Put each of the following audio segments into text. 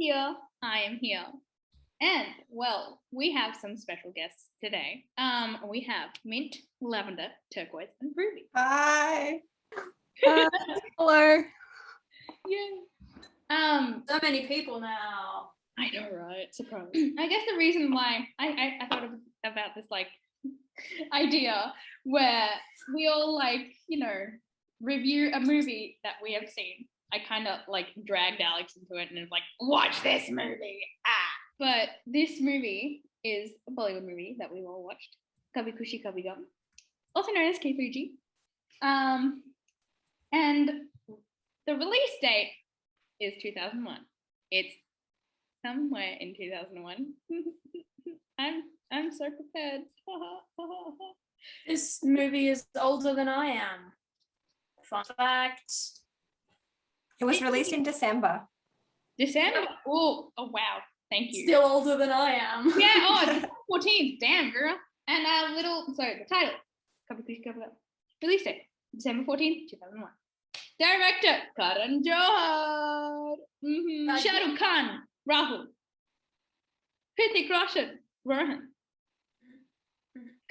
here. I am here. And, well, we have some special guests today. We have Mint, Lavender, Turquoise, and Ruby. Hi. Hello. Yeah. So many people now. I know, right? Surprise. I guess the reason why I thought about this, like, idea where we all, like, you know, review a movie that we have seen. I kind of, like, dragged Alex into it and was like, watch this movie. But this movie is a Bollywood movie that we've all watched. Kabhi, Khushi, Kabhie, Gham. Also known as K3G. And the release date is 2001. It's somewhere in 2001. I'm so prepared. This movie is older than I am. Fun fact. It was released in December. December? Oh, wow. Thank you. Still older than I am. Yeah, December 14th. Damn, girl. And the title. Release date, December 14th, 2001. Director, Karan Johar. Shah Rukh Khan, Rahul. Hrithik Roshan, Rohan.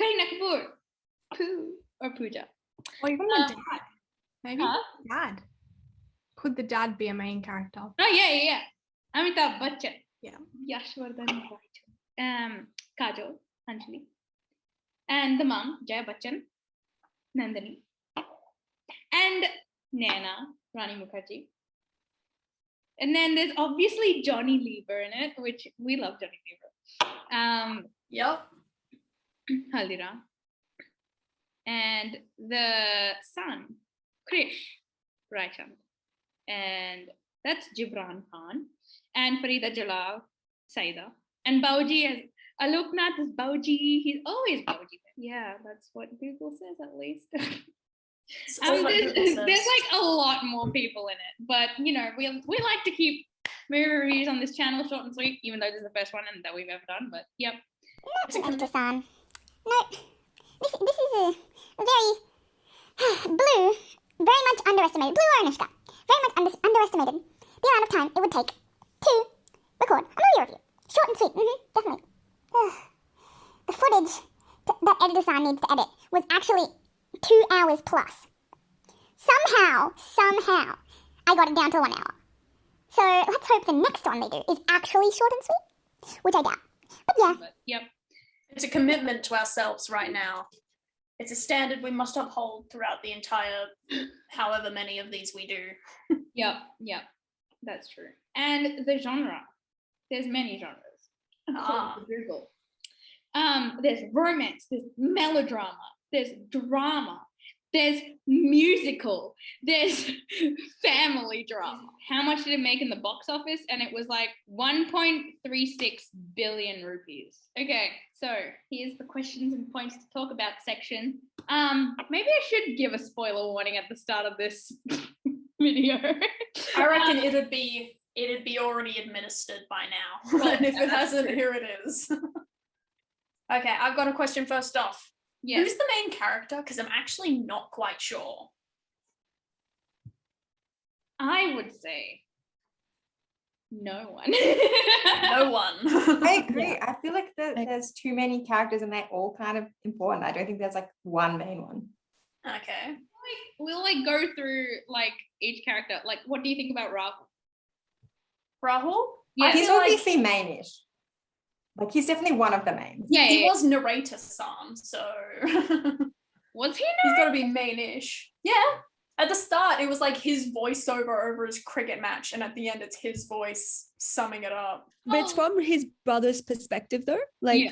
Kareena Kapoor, Pooh or Pooja. Or even the dad. Maybe Huh? dad. Could the dad be a main character? Oh, yeah. Amitabh Bachchan. Yeah. Yashvardhan Raichand. Kajol, Anjali. And the mom, Jaya Bachchan, Nandini. And Nana, Rani Mukherjee. And then there's obviously Johnny Lieber in it, which we love Johnny Lieber. Yep. Haldiram. And the son, Krish Raichand. And that's Gibran Khan. And Farida Jalal, Saida. And Bauji as Aloknath is Bauji. He's always Bauji. Yeah, that's what Google says at least. There's like a lot more people in it, but you know, we like to keep movie reviews on this channel short and sweet, even though this is the first one that we've ever done. But yep. Not to San. No, this is a very Blue, very much underestimated. Blue or Anushka, very much underestimated the amount of time it would take to record a movie review. Short and sweet, definitely. The footage that Editor San needs to edit was actually 2 hours plus. Somehow, I got it down to 1 hour. So let's hope the next one they do is actually short and sweet, which I doubt. But yeah. Yep. It's a commitment to ourselves right now. It's a standard we must uphold throughout the entire however many of these we do. Yep. That's true. And the genre. There's many genres. Google. There's romance, there's melodrama, there's drama, there's musical, there's family drama. How much did it make in the box office? And it was like 1.36 billion rupees. Okay, so here's the questions and points to talk about section. Maybe I should give a spoiler warning at the start of this video. I reckon it'd be already administered by now. And if it hasn't, here it is. Okay, I've got a question first off. Yeah. Who's the main character? Because I'm actually not quite sure. I would say no one. No one. I agree. I feel like there's too many characters and they're all kind of important. I don't think there's like one main one. Okay. We'll like go through like each character. Like, what do you think about Rahul? Rahul? Yeah. He's obviously mainish. Like, he's definitely one of the mains. Yeah, he was narrator Sam, so was he? He's got to be mainish. Yeah. At the start, it was like his voiceover over his cricket match, and at the end, it's his voice summing it up. But it's from his brother's perspective, though. Like,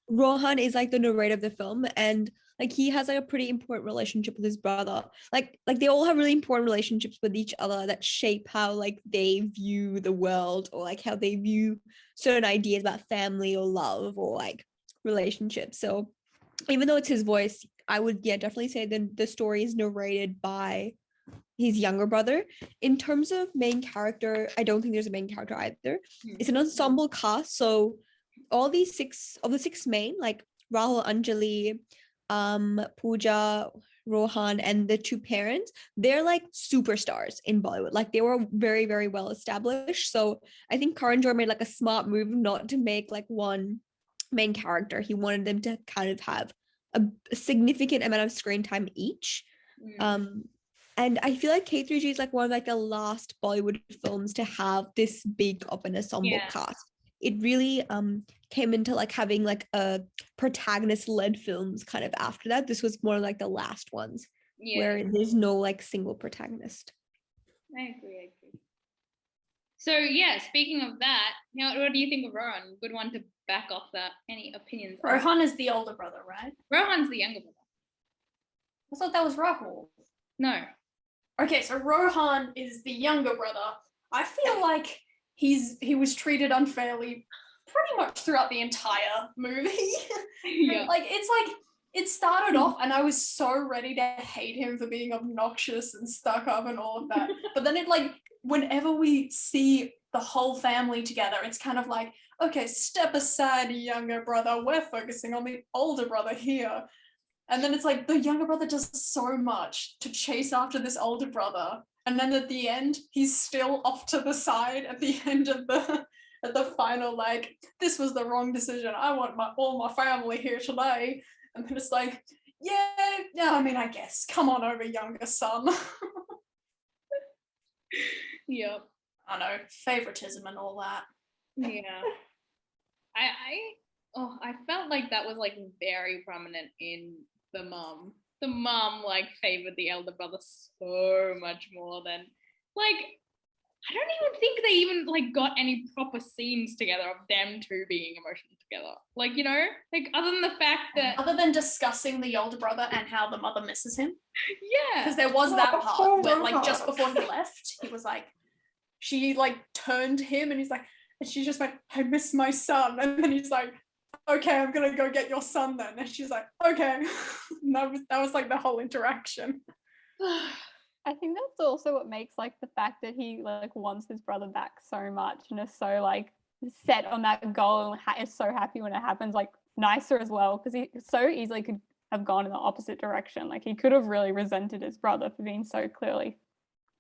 Rohan is like the narrator of the film, and like he has like a pretty important relationship with his brother. Like they all have really important relationships with each other that shape how like they view the world, or like how they view certain ideas about family or love or like relationships. So even though it's his voice, I would definitely say that the story is narrated by his younger brother. In terms of main character, I don't think there's a main character either. It's an ensemble cast, so all these six main, like Rahul, Anjali, Pooja, Rohan and the two parents, they're like superstars in Bollywood. Like they were very, very well established. So I think Karan Johar made like a smart move not to make like one main character. He wanted them to kind of have a significant amount of screen time each. And I feel like K3G is like one of like the last Bollywood films to have this big of an ensemble cast. It really came into like having like a protagonist-led films kind of after that. This was more like the last ones where there's no like single protagonist. I agree. So yeah, speaking of that, what do you think of Rohan? Good one to back off that. Any opinions? Rohan is the older brother, right? Rohan's the younger brother. I thought that was Rahul. No. Okay, so Rohan is the younger brother. I feel like he was treated unfairly pretty much throughout the entire movie. Yeah. Like it started off and I was so ready to hate him for being obnoxious and stuck up and all of that. But then it like whenever we see the whole family together, it's kind of like, okay, step aside, younger brother. We're focusing on the older brother here. And then it's like the younger brother does so much to chase after this older brother. And then at the end, he's still off to the side at the end of the final, like, this was the wrong decision. I want all my family here today. And then it's like, yeah, I mean, I guess. Come on over, younger son. Yep. I know, favoritism and all that. Yeah. I felt like that was like very prominent in the mom. The mom like favored the elder brother so much more than like I don't even think they even like got any proper scenes together of them two being emotional together. Like, like other than the fact that other than discussing the older brother and how the mother misses him. Yeah. Because there was that part where like just before he left, he was like, she like turned to him and he's like, and she just went, I miss my son. And then he's like, okay, I'm gonna go get your son then. And she's like, okay. And that was like the whole interaction. I think that's also what makes like the fact that he like wants his brother back so much and is so like set on that goal and is so happy when it happens, like nicer as well, because he so easily could have gone in the opposite direction. Like he could have really resented his brother for being so clearly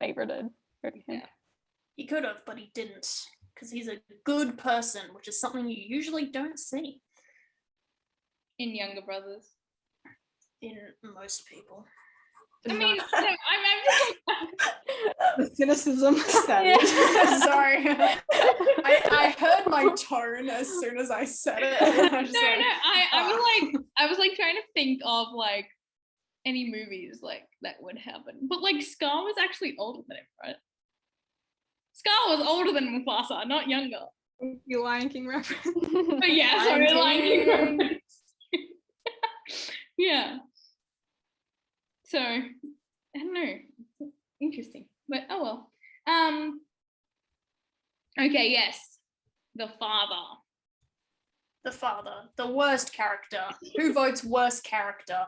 favorited. Yeah. He could have, but he didn't, because he's a good person, which is something you usually don't see in younger brothers. In most people. I mean, no, I'm just like The cynicism. Yeah. Sorry. I heard my tone as soon as I said it. I was like trying to think of like any movies like that would happen. But like Scar was actually older than him, right? Scar was older than Mufasa, not younger. Your Lion King reference. But yeah, sorry, Lion King reference. Yeah. So I don't know. Interesting. But oh well. Okay, yes. The father. The father. The worst character. Who votes worst character?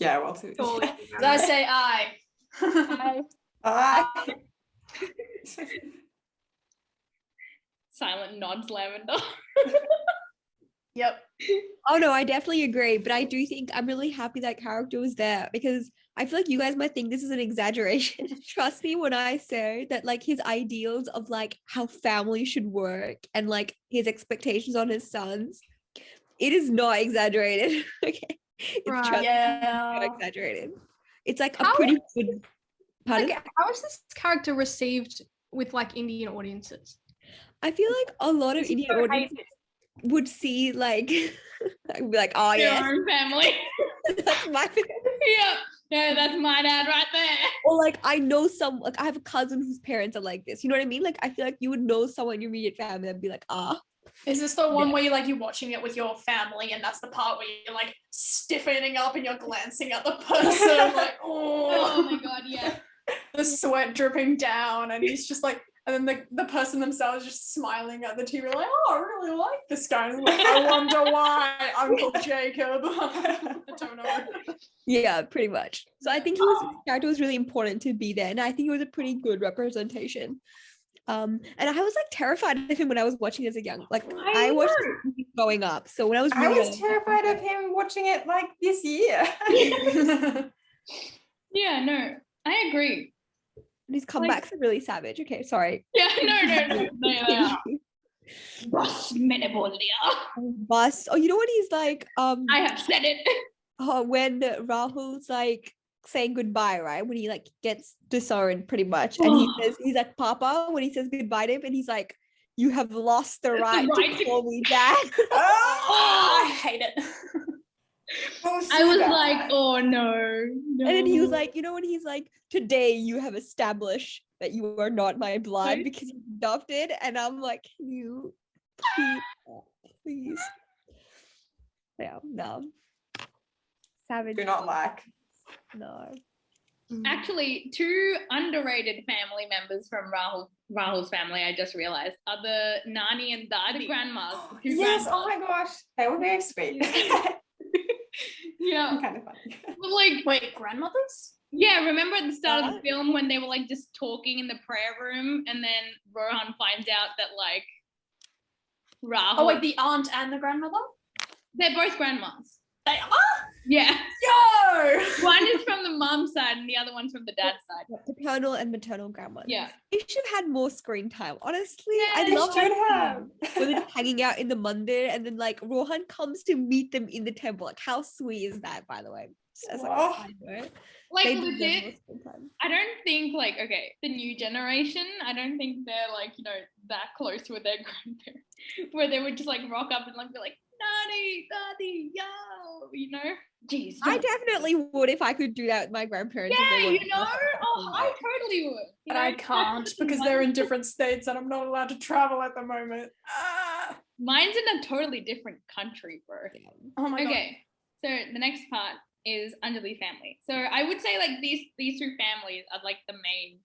Yeah, well too. Did I say I? Silent nods, Lavender. Yep. Oh no, I definitely agree, but I do think I'm really happy that character was there because I feel like you guys might think this is an exaggeration. Trust me when I say that like his ideals of like how family should work and like his expectations on his sons, it is not exaggerated. Okay. It's not exaggerated. It's like a pretty good pardon? Like, how is this character received with like Indian audiences? I feel like a lot of Indian audiences would see like be like, oh Your yeah, own family. that's my yeah, that's my dad right there. or like I know like I have a cousin whose parents are like this, you know what I mean? Like I feel like you would know someone in your immediate family and be like, is this the one where you're watching it with your family and that's the part where you're like stiffening up and you're glancing at the person like, oh my god, yeah. The sweat dripping down and he's just like, and then the person themselves just smiling at the TV like, oh, I really like this guy. And like, I wonder why, Uncle Jacob. I don't know. yeah, pretty much. So I think his character was really important to be there, and I think it was a pretty good representation. And I was like terrified of him when I was watching as a young, like I I watched it growing up. So when I was I really was young, terrified of him watching it like this year. Yeah, no, I agree. and his comebacks are really savage. Okay, sorry. Yeah, no, they are. Continue. Ross Menebolia. Bus. Oh, you know what he's like? I have said it. When Rahul's like saying goodbye, right? When he like gets disowned pretty much, and he says he's like Papa when he says goodbye to him, and he's like, "You have lost the right to call me Dad." Oh, I hate it. I was like, oh no. And then he was like, you know, when he's like, "Today you have established that you are not my blood Right. because you're adopted," and I'm like, "Can you please?" Yeah, no. Savage. Do not like. No. Actually, two underrated family members from Rahul's family, I just realized, are the Nani and Dadi, the grandmas. The two Yes, grandmas. oh my gosh. They were very sweet. Yeah. Kind of funny. But like, Wait, grandmothers? yeah, remember at the start of What? the film when they were like just talking in the prayer room and then Rohan finds out that like Rahul. Oh, wait, the aunt and the grandmother? They're both grandmas. They are? Yeah. Yo! One is from the mum's side and the other one's from the dad's side. Paternal and maternal grandmothers. Yeah. They should have had more screen time. Honestly, Yeah, I they love should that have. scene where they're just hanging out in the mandir, and then like Rohan comes to meet them in the temple. Like, how sweet is that, by the way? Just as like a Wow. side note. Like They deserve more legit, screen time. I don't think like, okay, the new generation, I don't think they're like, you know, that close with their grandparents where they would just like rock up and like be like, Nani, Dadi, yo, you know? Jeez. I no. definitely would if I could do that with my grandparents. if Yeah, they you weren't know? like Oh, I totally would. You But I know? can't because they're in different states and I'm not allowed to travel at the moment. Ah. Mine's in a totally different country, bro. Oh my god. Okay, so the next part is Anjali's family. So I would say like these two families are like the main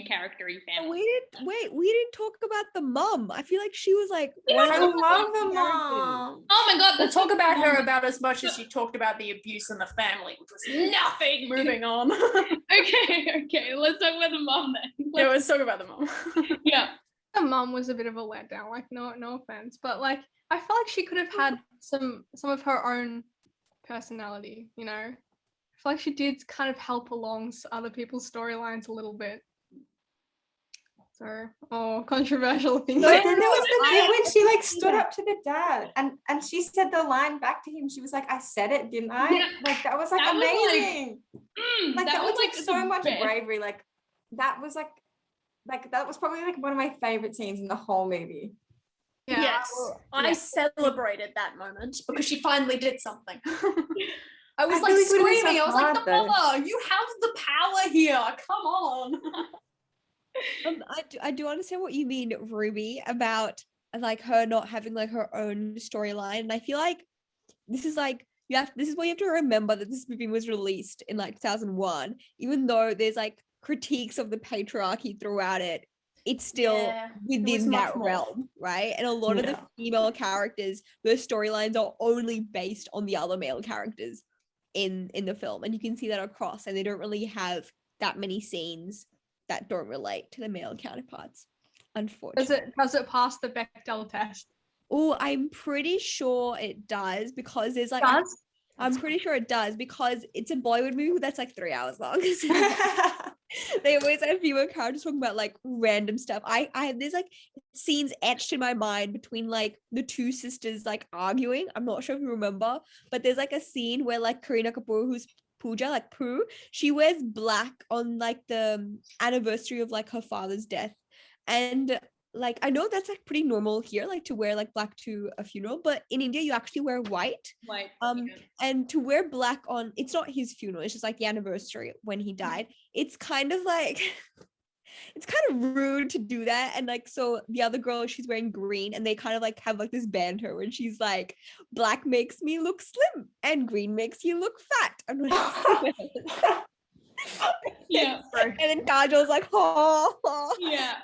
character-y family. We didn't talk about the mum. I feel like she was like Yeah, one of I the love the characters. mom. Oh my god, We'll that's talk so about her cool. about as much as you talked about the abuse in the family, which was nothing. Moving on. Okay, let's talk about the mom then. Yeah, let's talk about the mom. Yeah. The mum was a bit of a letdown, like no offense, but like I felt like she could have had some of her own personality, you know. I feel like she did kind of help along other people's storylines a little bit. So, controversial things. But then there was the I bit when she like see stood that. up to the dad and she said the line back to him. She was like, "I said it, didn't I?" Yeah. Like that was like That was, like, amazing. Like that was like the so much best. bravery. Like that was like that was probably like one of my favorite scenes in the whole movie. Yeah, Yes, I celebrated that moment because she finally did something. I was I like feel like it would've been so screaming. I was like, hard, "The though. mother, you have the power here. Come on." I do understand what you mean, Ruby, about like her not having like her own storyline. And I feel like this is like this is what you have to remember, that this movie was released in like 2001. Even though there's like critiques of the patriarchy throughout it, it's still Yeah, it was within much that more. realm, right? And a lot of the Yeah. female characters, their storylines are only based on the other male characters in the film. And you can see that across, and they don't really have that many scenes that don't relate to the male counterparts, unfortunately. Does it pass the Bechdel test? Oh, I'm pretty sure it does, because there's like I'm pretty sure it does, because it's a Bollywood movie that's like 3 hours long. They always have female characters talking about like random stuff. I have there's like scenes etched in my mind between like the two sisters like arguing. I'm not sure if you remember, but there's like a scene where like Kareena Kapoor, who's Pooja, like Pooh, she wears black on like the anniversary of like her father's death. And like I know that's like pretty normal here, like to wear like black to a funeral, but in India you actually wear white. Like, And to wear black on, it's not his funeral, it's just like the anniversary when he died. It's kind of like it's kind of rude to do that. And like, so the other girl, she's wearing green, and they kind of like have like this banter when she's like, black makes me look slim and green makes you look fat. I'm like, yeah, and then Kajal's like, oh, yeah,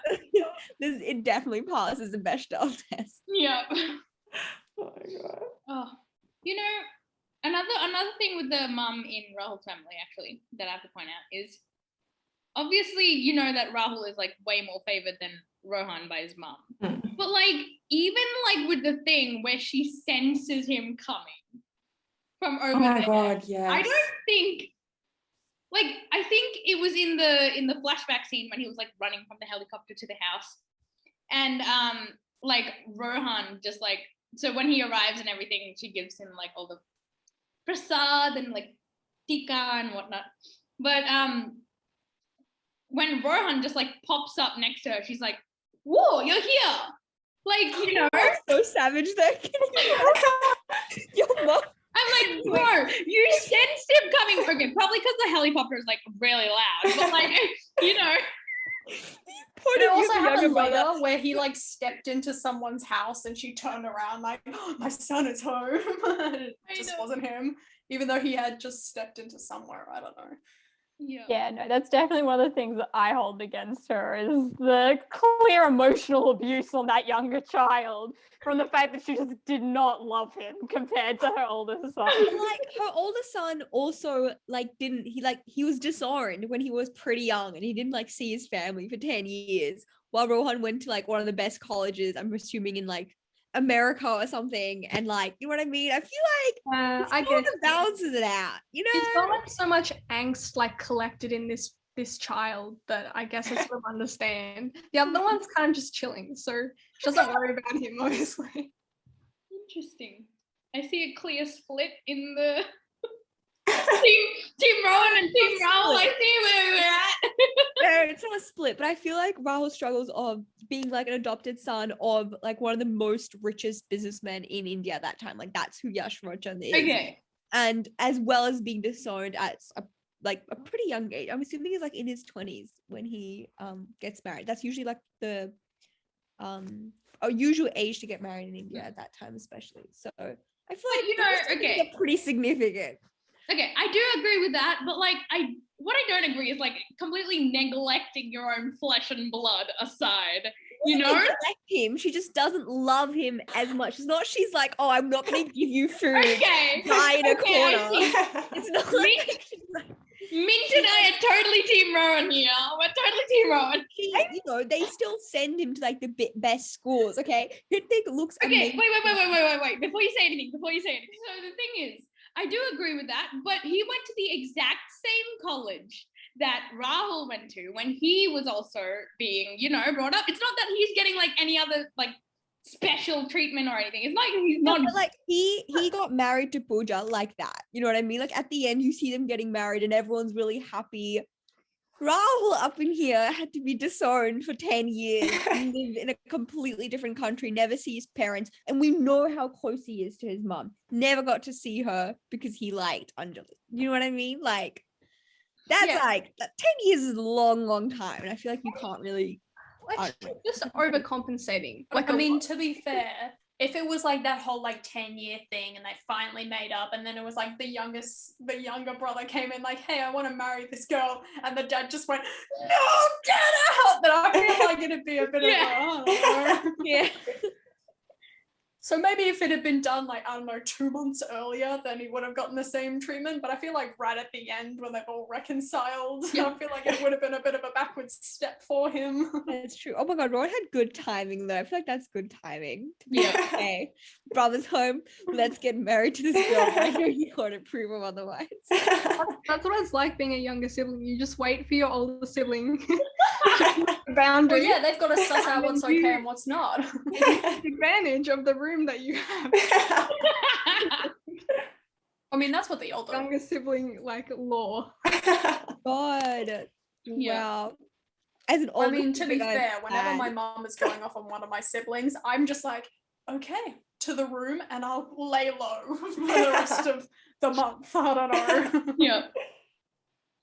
it definitely passes the Bechdel test. yeah. Oh my god. Oh, you know, another thing with the mum in Rahul's family, actually, that I have to point out is obviously, you know that Rahul is like way more favored than Rohan by his mum. But like, even like with the thing where she senses him coming from over Oh my there, God, yes. I don't think, like, I think it was in the flashback scene when he was like running from the helicopter to the house, and like Rohan just like, so when he arrives and everything, she gives him like all the prasad and like tika and whatnot. But when Rohan just like pops up next to her, she's like, "Whoa, you're here!" Like, you know, So savage there. Your mom. I'm like, bro, you sensed him coming. Okay, probably because the helicopter is like really loud, but like, you know. But it also happened later where he like stepped into someone's house and she turned around like, oh, my son is home. It just wasn't him, even though he had just stepped into somewhere. I don't know. Yeah, no, that's definitely one of the things that I hold against her is the clear emotional abuse on that younger child from the fact that she just did not love him compared to her older son. Like her older son also like he was disowned when he was pretty young and he didn't like see his family for 10 years while Rohan went to like one of the best colleges, I'm assuming in like America or something, and like, you know what I mean? I feel like I it guess balances it out, you know? it's got like so much angst like collected in this child that I guess I sort of understand. The other one's kind of just chilling, so she doesn't worry about him, obviously. Interesting. I see a clear split in the team Rohan and Team Rahul. I see where we're at. No, it's not a split, but I feel like Rahul struggles of being like an adopted son of like one of the most richest businessmen in India at that time. Like that's who Yash Raichand is. Okay. And as well as being disowned at a pretty young age. I'm assuming he's like in his 20s when he gets married. That's usually like the usual age to get married in India at that time, especially. So I feel like, you know, okay, pretty significant. Okay, I do agree with that, but like what I don't agree is like completely neglecting your own flesh and blood aside. You know, neglect him. She just doesn't love him as much. It's not. She's like, oh, I'm not going to give you food. Okay, Die in a corner. It's not like Mint and I are totally Team Rohan here. We're totally Team Rohan. You know, they still send him to like the best schools. Okay, Hrithik looks okay. amazing. Wait. Before you say anything. So the thing is, I do agree with that, but he went to the exact same college that Rahul went to when he was also being, you know, brought up. It's not that he's getting like any other like special treatment or anything. It's like he's not like he got married to Pooja like that. You know what I mean? Like at the end, you see them getting married and everyone's really happy. Rahul up in here had to be disowned for 10 years and live in a completely different country, never see his parents. And we know how close he is to his mum. Never got to see her because he liked Anjali. You know what I mean? Like, that's like, 10 years is a long, long time. And I feel like you can't really... Like, just overcompensating. Like, I mean, to be fair, if it was like that whole like 10-year thing and they finally made up and then it was like the younger brother came in like, hey, I want to marry this girl, and the dad just went, no, get out, then I feel like it'd be a bit of a, I don't know. Yeah. So maybe if it had been done like, I don't know, 2 months earlier, then he would have gotten the same treatment. But I feel like right at the end when they've all reconciled, I feel like it would have been a bit of a backwards step for him. That's true. Oh my God, Rohan had good timing though. I feel like that's good timing. To be okay, brother's home, let's get married to this girl. I know you can't prove him otherwise. That's what it's like being a younger sibling. You just wait for your older sibling. Boundary. Well, yeah, they've got to suss out what's okay and what's not. Advantage of the room that you have. I mean, that's what they all do. Younger sibling like law. God. Wow. As an I mean, to be fair, whenever my mom is going off on one of my siblings, I'm just like, okay, to the room, and I'll lay low for the rest of the month. I don't know. Yeah.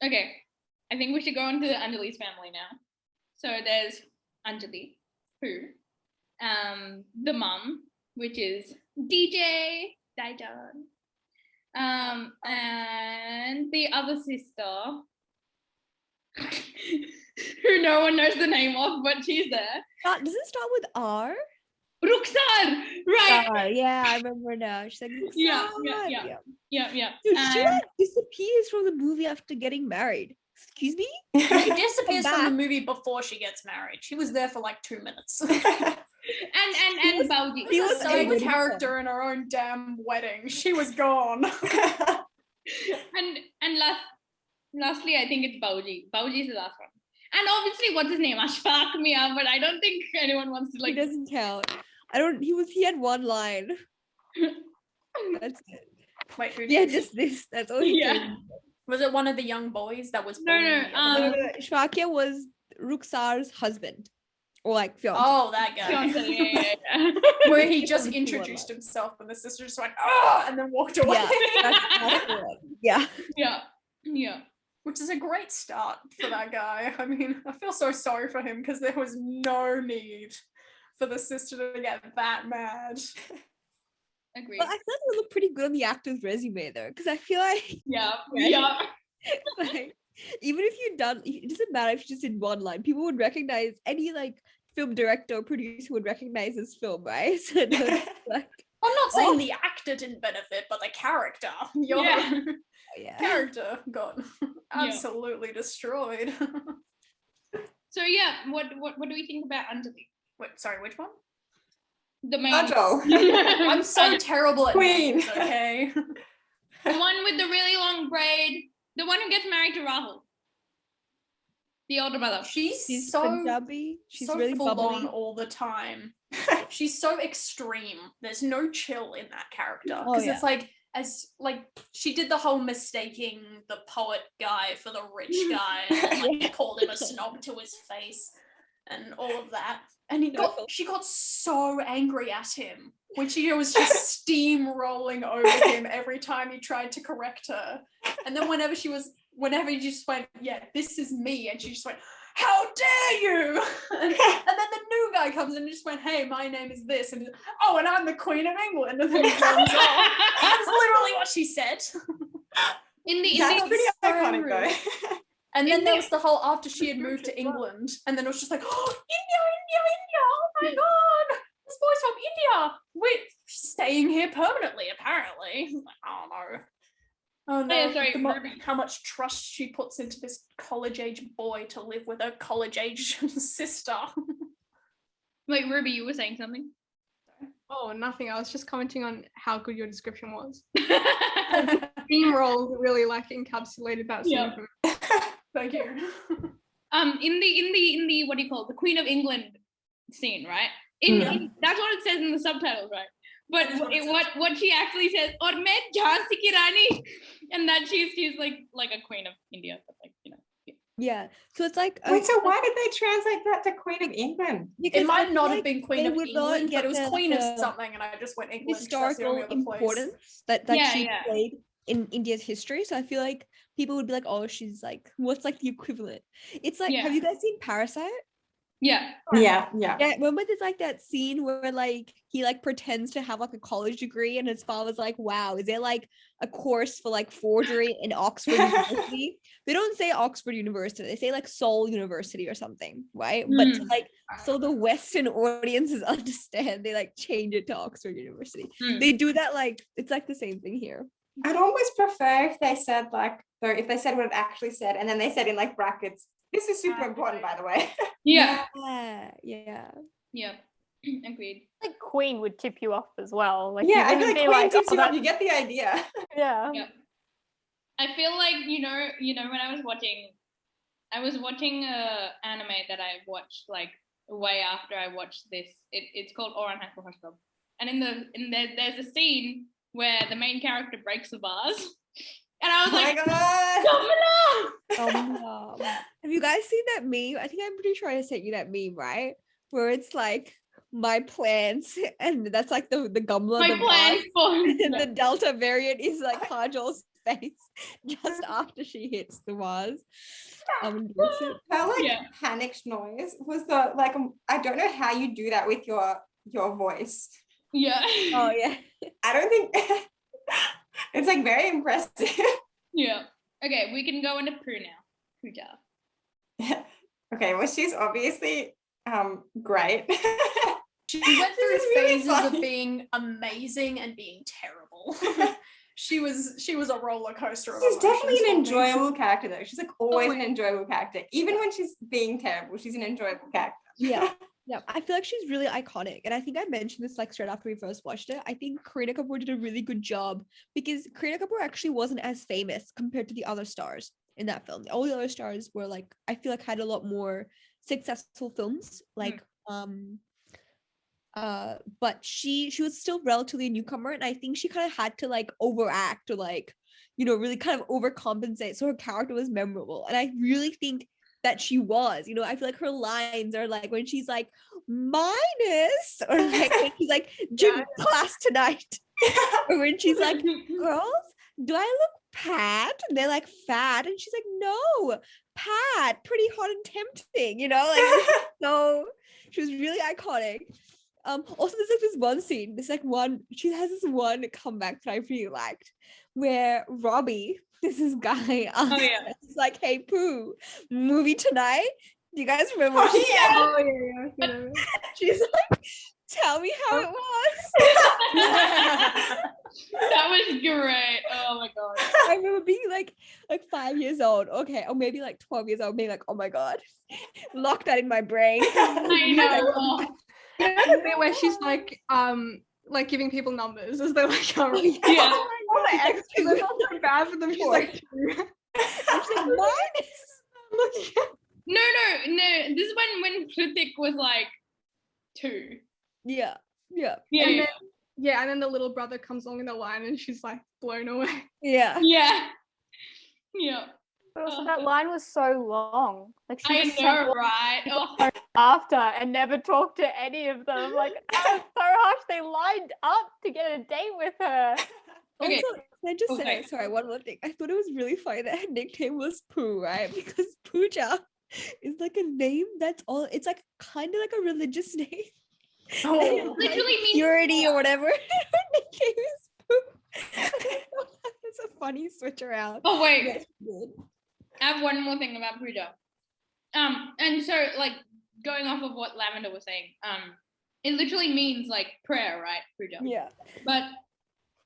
Okay. I think we should go on to Anjali's family now. So there's Anjali, who, the mum, which is DJ, Raichand, and the other sister, who no one knows the name of, but she's there. Does it start with R? Rukhsar, right? Yeah, I remember now. She's like, yeah. Dude, Yeah. she like disappears from the movie after getting married. excuse me? She disappears from the back. movie before she gets married. She was there for like 2 minutes. And Bauji. He was Side able to character in her own damn wedding. She was gone. And lastly, I think it's Bauji. Bauji is the last one. And obviously, what's his name? Ashfaq Mia, but I don't think anyone wants to He doesn't count. He had one line. That's it. Wait, who Yeah, did? just this. That's all he Yeah. did. Was it one of the young boys that was? No, bullying the other guy? Shvakia was Ruxar's husband. Or like fiance. Oh, that guy. Fiance, yeah. Where he just Cool introduced one. himself and the sister just went, oh, and then walked away. Yeah, that's the one. Yeah. Yeah. Which is a great start for that guy. I mean, I feel so sorry for him because there was no need for the sister to get that mad. Agreed. But I feel like it would look pretty good on the actor's resume though, because I feel like, Yeah. like even if you'd done, it doesn't matter if you just did one line, people would recognize any like film director or producer would recognize this film, right? So it's like, I'm not saying the actor didn't benefit, but the character, your yeah. character got absolutely destroyed. So yeah, what do we think about Anjali? Wait, sorry, which one? The main Kajol. I'm so terrible at Queen. names, okay? the one with the really long braid, the one who gets married to Rahul. The older brother. She's so so Punjabi. She's so really full bubbly. on all the time. She's so extreme. There's no chill in that character Oh, because yeah. it's like she did the whole mistaking the poet guy for the rich guy and like called him a snob to his face and all of that. And she got so angry at him when she was just steamrolling over him every time he tried to correct her. And then whenever he just went, yeah, this is me, and she just went, how dare you? And then the new guy comes in and just went, hey, my name is this, and oh, and I'm the Queen of England, and then he runs off. That's literally what she said. That's pretty iconic rude. though. And then there was the whole after she had moved to England, and then it was just like, oh, India, oh my god, this boy's from India. We're staying here permanently, apparently. Like, I don't know. Oh no, yeah, sorry, Ruby. how much trust she puts into this college-age boy to live with a college-age sister. Wait, Ruby, you were saying something? Oh, nothing. I was just commenting on how good your description was. Steamroll really like encapsulated that scene for me. Thank you. In the what do you call it? The Queen of England scene, right? That's what it says in the subtitles, right? But what she actually says, "Aur main Jhansi ki Rani," and that she's like a queen of India, but like Yeah. So it's like Wait, so why did they translate that to Queen of England? because It I might feel not like have been Queen they of would not England, but it was get Queen of the something, and I just went England. 'cause that's the historical only other place. importance that Yeah, she yeah. played in India's history. So I feel like people would be like, oh, she's like, what's like the equivalent? It's like, Yeah. have you guys seen Parasite? yeah. Yeah. Yeah, remember there's like that scene where like he like pretends to have like a college degree and his father's like, wow, is there like a course for like forgery in Oxford University? They don't say Oxford University, they say like Seoul University or something, right? But to, like so the Western audiences understand, they like change it to Oxford University. They do that, like it's like the same thing here. I'd almost prefer if they said like, or if they said what it actually said, and then they said in like brackets, this is super important, by the way. Yeah. Yeah. Agreed. Like Queen would tip you off as well. Like Yeah, I you feel wouldn't like be Queen tips you oh, off, you get the idea. yeah. Yeah. I feel like you know when I was watching a anime that I watched like way after I watched this. It's called Oran Hako Hoshitob. And there's a scene where the main character breaks the vase. And I was Oh my like, god. Oh no. Have you guys seen that meme? I think I'm pretty sure I sent you that meme, right? Where it's like my plants, and that's like the Gamla, my the plan vase, for and the Delta variant is like Kajol's face just after she hits the vase. Her like Yeah. panicked noise was the like I don't know how you do that with your voice. yeah. Oh yeah. I don't think it's like very impressive. Yeah. Okay, we can go into Prue now. Pooja. Okay, well she's obviously great. She went through This is really phases of funny. being amazing and being terrible. she was a roller coaster of She's definitely an emotions for me. enjoyable character though. She's like always an yeah. enjoyable character. Even when she's being terrible, she's an enjoyable character. Yeah. Yeah, I feel like she's really iconic. And I think I mentioned this like straight after we first watched it. I think Kareena Kapoor did a really good job because Kareena Kapoor actually wasn't as famous compared to the other stars in that film. All the other stars were like, I feel like had a lot more successful films. Like but she was still relatively a newcomer, and I think she kind of had to like overact or like, you know, really kind of overcompensate so her character was memorable. And I really think that she was, you know, I feel like her lines are like when she's like minus, or like when she's like gym class tonight, or when she's like, girls, do I look pat? And they're like fat, and she's like, no, pat, pretty hot and tempting, you know, like so she was really iconic. Also there's like this one scene, she has this one comeback that I really liked where Robbie, this is guy, it's like, hey Pooh, movie tonight. Do you guys remember what she said? Oh yeah. She's like, tell me how it was. That was great. Oh my god. I remember being like 5 years old, okay, or maybe like 12 years old, being like, oh my god, lock that in my brain. I know. You know the bit where she's like giving people numbers as they're like, Yeah. I feel so bad for them. She's like, And she's like, minus. No. This is when Krithik was like 2. Yeah. and then the little brother comes along in the line, and she's like blown away. Yeah. But also that line was so long. Like she I just know, right? Oh. after and never talked to any of them. Like that was so harsh. They lined up to get a date with her. Okay. Also, can I just Okay. say, sorry, one more thing. I thought it was really funny that her nickname was Pooh, right? Because Pooja is like a name that's all, it's like kind of like a religious name. It literally means purity or whatever. Her nickname is Pooh. It's a funny switch around. Oh wait, That's good. I have one more thing about Pooja. And so like going off of what Lavender was saying, it literally means like prayer, right? Pooja. Yeah. But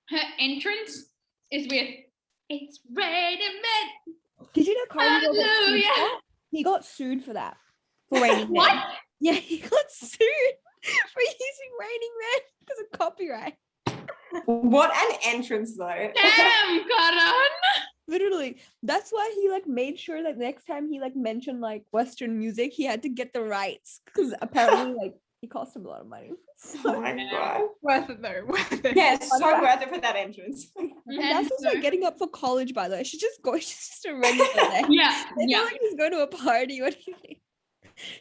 her entrance is with "It's raining men." Did you know Cardi got sued for Hallelujah. that? He got sued for that. For Raining Men. What? Yeah, he got sued for using Raining Men because of copyright. What an entrance though. Damn, Karan. Literally, that's why he like made sure that next time he like mentioned like Western music, he had to get the rights because apparently like it cost him a lot of money. Oh my god. Worth it though. Worth it. Yeah, it's so worth it for that entrance. And that's just like getting up for college, by the way. She's just a regular day. Yeah, It's not like he's going to a party or anything.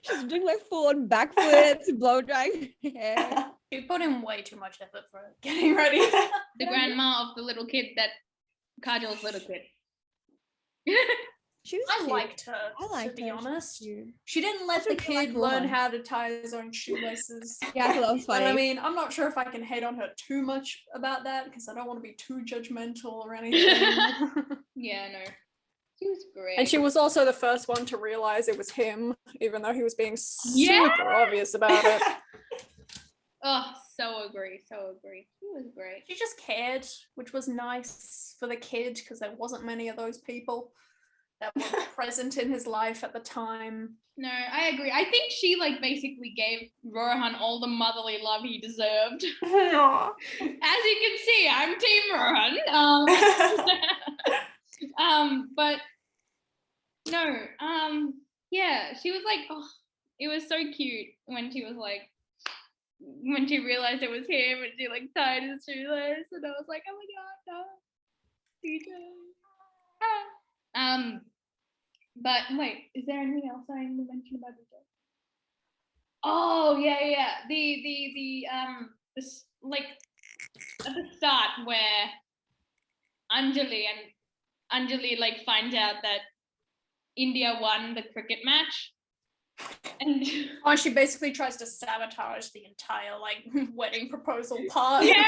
She's doing like full on backflips, blow drying her hair. She put in way too much effort for getting ready. the grandma of the little kid that Kajal's little kid. She was I cute. liked her, I liked to be her. She was honest. cute. She didn't let the That's what I kid like learn Rohan. how to tie his own shoelaces. Yeah, I thought that was But funny. I mean, I'm not sure if I can hate on her too much about that because I don't want to be too judgmental or anything. Yeah, no. She was great. And she was also the first one to realize it was him, even though he was being Yeah. super obvious about it. Oh, so agree. She was great. She just cared, which was nice for the kid because there wasn't many of those people that were present in his life at the time. No, I agree. I think she like basically gave Rohan all the motherly love he deserved. Aw. As you can see, I'm Team Rohan. But no, yeah, she was like, oh, it was so cute when she was like, when she realized it was him and she like tied his shoelace, and I was like, oh my god, no, DJ. But wait, is there anything else I need to mention about DJ? Oh yeah. This like at the start where Anjali like finds out that India won the cricket match, and Oh, she basically tries to sabotage the entire like wedding proposal part. yeah,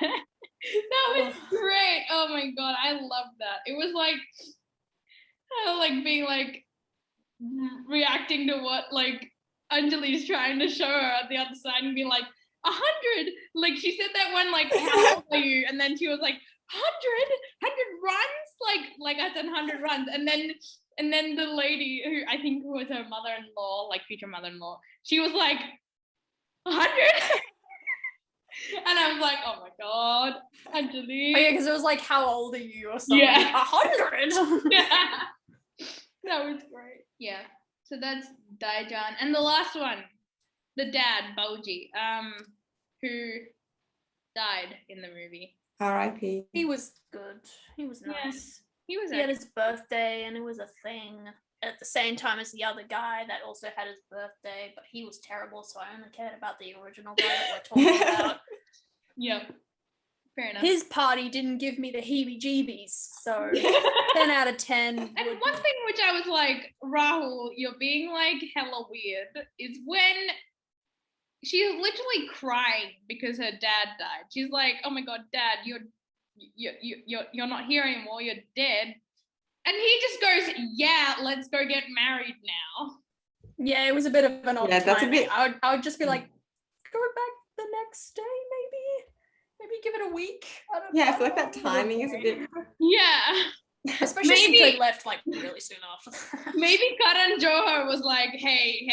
that was great. Oh my god, I love that. It was like being like reacting to what like Anjali's trying to show her at the other side and be like 100. Like she said that one like, how old are you? And then she was like 100 runs, like I said, 100 runs, and then the lady who I think was her mother-in-law, like future mother-in-law, she was like 100, and I was like, oh my god, Anjali. Oh yeah, because it was like, how old are you or something? Yeah. 100. That was great. Yeah. So that's Daijan, and the last one, the dad, Bauji, who died in the movie. R.I.P. He was good. He was Yeah. nice. He was He had his birthday and it was a thing at the same time as the other guy that also had his birthday, but he was terrible, so I only cared about the original guy that we're talking about. Yep. Fair enough. His party didn't give me the heebie-jeebies, so 10 out of 10. And one thing which I was like, Rahul, you're being like hella weird, is when she's literally crying because her dad died. She's like, "Oh my god, Dad, you're not here anymore. You're dead." And he just goes, "Yeah, let's go get married now." Yeah, it was a bit of an odd That's a timing. bit. I would just be like, go back the next day, maybe give it a week. I don't Yeah, know. I feel like that timing is a bit. Yeah. Especially Maybe- since they left like really soon after. Maybe Karan Johar was like, hey,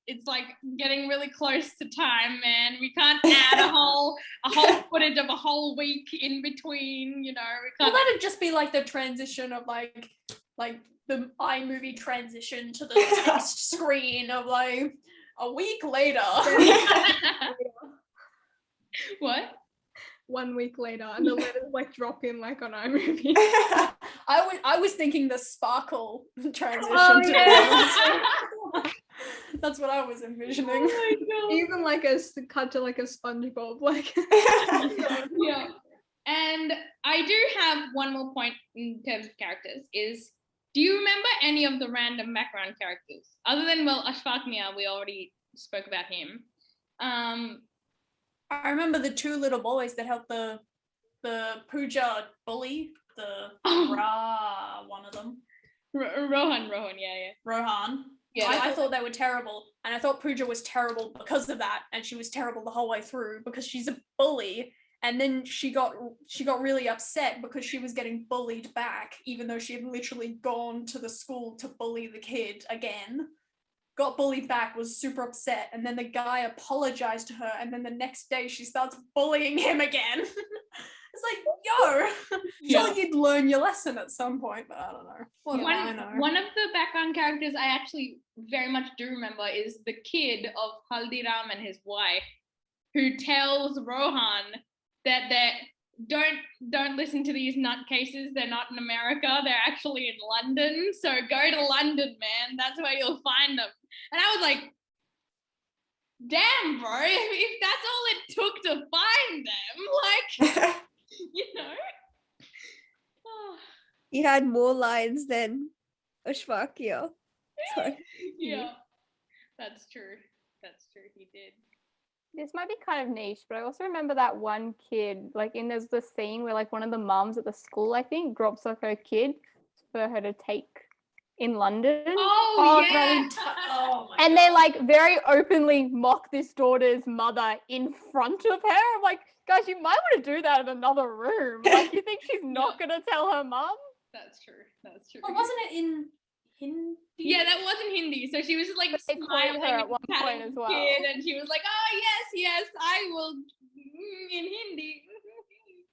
it's like getting really close to time, man. We can't add a whole footage of a whole week in between, you know. We Well, can't. that'd just be like the transition of like the iMovie transition to the text screen of like a week later. What? 1 week later, and the letters like drop in like on iMovie. I was thinking the sparkle transition. Oh, to yeah. That's what I was envisioning. Oh my god. Even like cut to like a SpongeBob, like Yeah. And I do have one more point in terms of characters is, do you remember any of the random background characters? Other than, well, Ashfaq Mia, we already spoke about him. I remember the two little boys that helped the Pooja bully, the one of them. Rohan, yeah. Rohan. Yeah. I thought they were terrible, and I thought Pooja was terrible because of that, and she was terrible the whole way through because she's a bully, and then she got really upset because she was getting bullied back, even though she had literally gone to the school to bully the kid again. Got bullied back, was super upset, and then the guy apologized to her, and then the next day she starts bullying him again. It's like, yo, surely you'd learn your lesson at some point, but I don't know. What do I know? One of the background characters I actually very much do remember is the kid of Haldiram and his wife, who tells Rohan that don't listen to these nutcases. They're not in America. They're actually in London. So go to London, man. That's where you'll find them. And I was like, damn, bro, if that's all it took to find them, like, you know. Oh, He had more lines than Ashfaq. Yeah. Sorry. yeah, that's true. He did. This might be kind of niche, but I also remember that one kid, like there's the scene where like one of the mums at the school, I think, drops off her kid for her to take in London. Oh yeah. Oh my And they like very openly mock this daughter's mother in front of her. I'm like, guys, you might want to do that in another room. Like, you think she's not gonna tell her mum? That's true. Well, wasn't it in Hindi? Yeah, that wasn't Hindi. So she was like But they quoted smiling her at and one patting point as the well. kid, and she was like, "Oh yes, I will," in Hindi.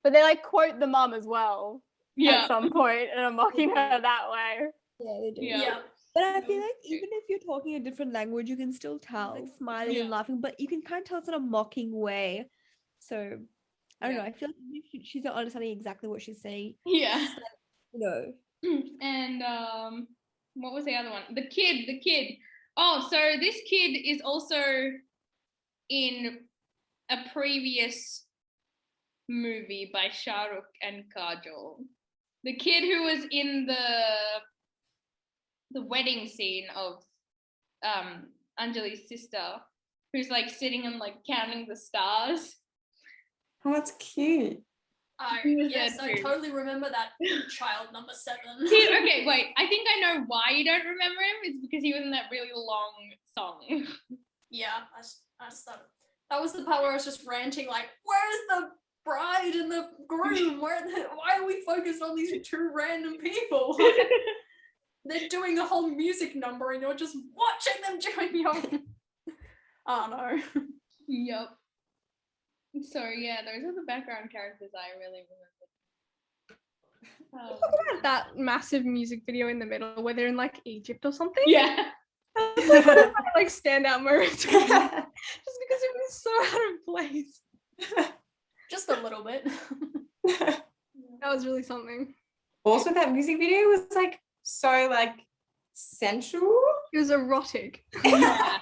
But they like quote the mum as well Yeah. at some point and are mocking her that way. Yeah, they do. Yeah. But I feel like even if you're talking a different language, you can still tell, like smiling Yeah. and laughing, but you can kind of tell it's in a mocking way. So I don't Yeah. know. I feel like even if she's not understanding exactly what she's saying. Yeah. You know. And what was the other one? The kid. Oh, so this kid is also in a previous movie by Shah Rukh and Kajol. The kid who was in the wedding scene of Anjali's sister, who's like sitting and like counting the stars. Oh, that's cute. He was Yes, there I too. totally remember that child number 7. Okay, wait. I think I know why you don't remember him. It's because he was in that really long song. Yeah, I started. That was the part where I was just ranting, like, where's the bride and the groom? Why are we focused on these two random people? They're doing a whole music number and you're just watching them doing your... I don't know. Yep. So yeah, those are the background characters I really remember. Talk about that massive music video in the middle where they're in like Egypt or something. Yeah. That's like one of my like standout moments. Just because it was so out of place. Just a little bit. That was really something. Also, that music video was like so like sensual. It was erotic. Yeah.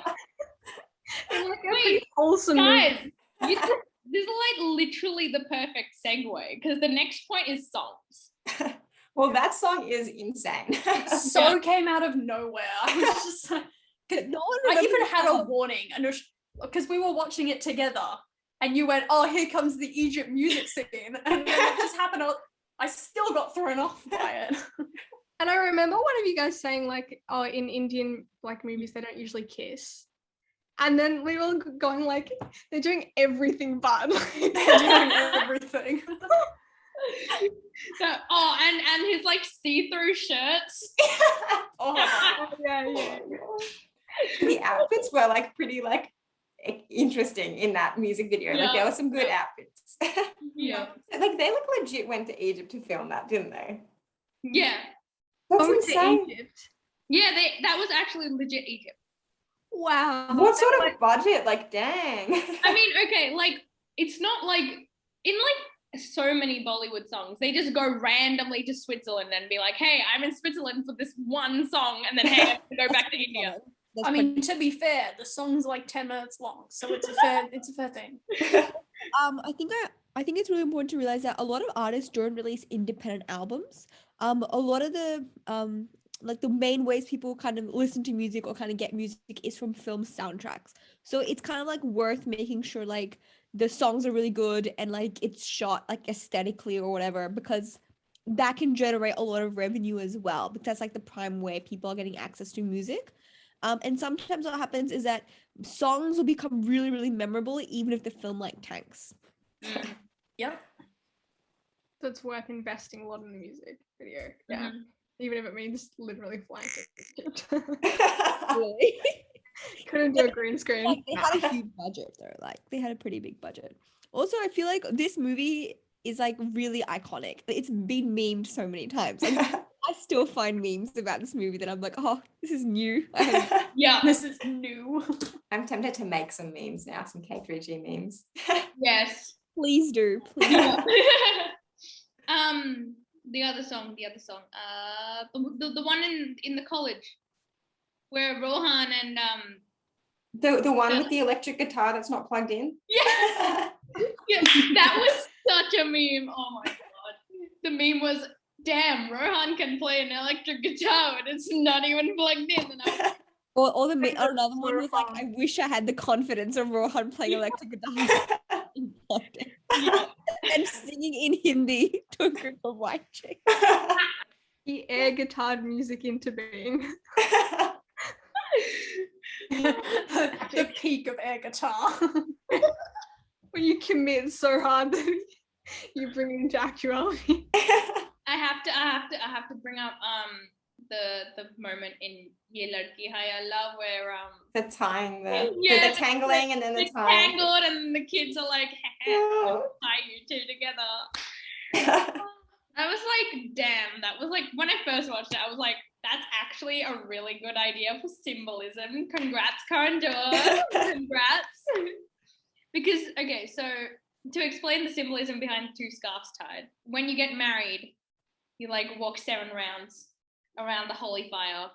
And like a Wait, pretty wholesome Guys, movie. this is like literally the perfect segue because the next point is songs. Well, that song is insane. So came out of nowhere. I was just like, No one I even remembers had a that. warning, and because we were watching it together, and you went, "Oh, here comes the Egypt music scene," and then it just happened. I still got thrown off by it. And I remember one of you guys saying like, oh, in Indian like movies they don't usually kiss. And then we were going like, they're doing everything but. They're doing everything. So, and his like see-through shirts. Oh, yeah. The outfits were like pretty like interesting in that music video. Like there were some good outfits. Yeah. Like they like legit went to Egypt to film that, didn't they? Yeah. That's Going insane. to Egypt. Yeah, that was actually legit Egypt. Wow. What sort of budget? Like, dang. I mean, okay, like it's not like in like so many Bollywood songs, they just go randomly to Switzerland and be like, "Hey, I'm in Switzerland for this one song," and then hey, I have to go back to India. I mean, to be fair, the song's like 10 minutes long, so it's a fair thing. I think it's really important to realize that a lot of artists don't release independent albums. A lot of the like the main ways people kind of listen to music or kind of get music is from film soundtracks. So it's kind of like worth making sure like the songs are really good and like it's shot like aesthetically or whatever, because that can generate a lot of revenue as well, because that's like the prime way people are getting access to music. And sometimes what happens is that songs will become really, really memorable even if the film like tanks. Yep. So it's worth investing a lot in the music video. Yeah. Even if it means literally flying to Egypt. Really? Couldn't do a green screen. Like, they had a huge budget though. Like they had a pretty big budget. Also, I feel like this movie is like really iconic. It's been memed so many times. Like, I still find memes about this movie that I'm like, oh, this is new. Yeah. This is new. I'm tempted to make some memes now, some K3G memes. Yes. Please do, please. Yeah. The other song. The one in the college where Rohan and The one with the electric guitar that's not plugged in. yeah, that was such a meme. Oh my god. The meme was, damn, Rohan can play an electric guitar and it's not even plugged in. And I was Or another one was like, I wish I had the confidence of Rohan playing electric guitar and singing in Hindi to a group of white chicks. He air guitared music into being. the peak of air guitar. When you commit so hard that you bring it into actuality. I have to bring up the moment in Ye Ladki Hai Allah where The tying, Yeah, the tangling and then the tying. tangled and the kids are like, Yeah. tie you two together. I was like, damn, that was like, when I first watched it, I was like, that's actually a really good idea for symbolism. Congrats, Karan Johar. Congrats. Because, okay, so to explain the symbolism behind two scarves tied, when you get married, you like walk 7 rounds around the holy fire